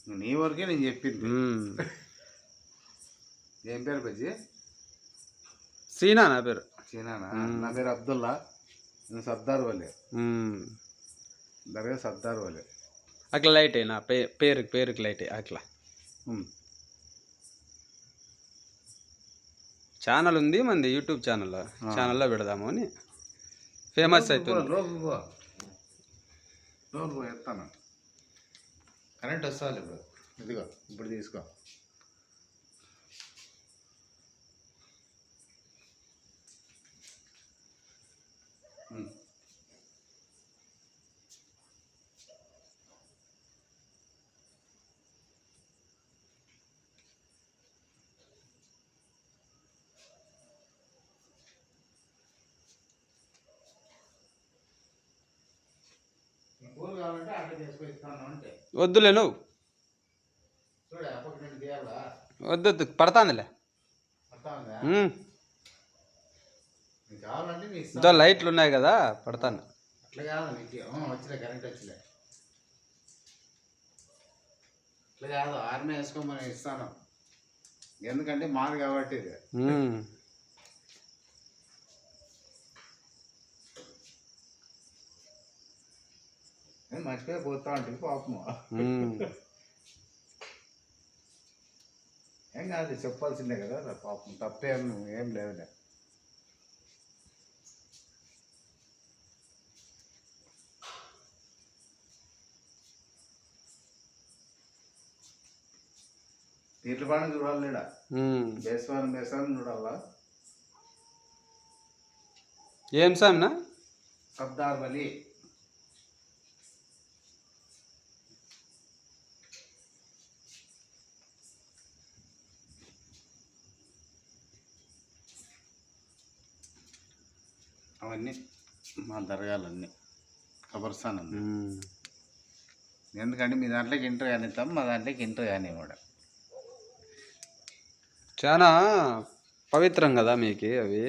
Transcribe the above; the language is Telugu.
నీ వరకే నేను చెప్పింది. ఏం పేరు బజ్జి? సీనా నా పేరు. సీనానా? నా పేరు అబ్దుల్లా. నేను సర్దార్ వలే. దర్గా సర్దార్ వలే. అట్లా లైట్ అయినా పేరుకి లైట్ అట్లా. ఛానల్ ఉంది మంది, యూట్యూబ్ ఛానల్లో పెడదాము అని. ఫేమస్ అవుతుంది. ఎత్తాను. కరెంట్ వస్తుంది ఇప్పుడు. ఇదిగో ఇప్పుడు తీసుకో. వద్దులే నువ్వు, వద్దు పడతాందిలే. లైట్లు ఉన్నాయి కదా, పడతాను. అట్లా కాదు వచ్చిలే, కరెంట్ వచ్చిలే. అట్లా కాదు, ఆర్మీ వేసుకోమని ఇస్తాను. ఎందుకంటే మాది కాబట్టి ఇది. మర్చిపోయి పోతా ఉంటుంది పాపము. ఏం కాదు, చెప్పాల్సిందే కదా పాపం. ఏం లేదులే. తీర్ల పాడని చూడాలి లేడా, బేస్వారం చూడాలా. ఏం సామ్నా? సర్దార్ వలి. అవన్నీ మా దర్గాలన్నీ ఖబర్స్థాన్ ఉంది. ఎందుకంటే మీ దాంట్లోకి ఎంటర్ కానిస్తాం, మా దాంట్లోకి ఎంటర్ కానీ కూడా. చాలా పవిత్రం కదా మీకు అవి.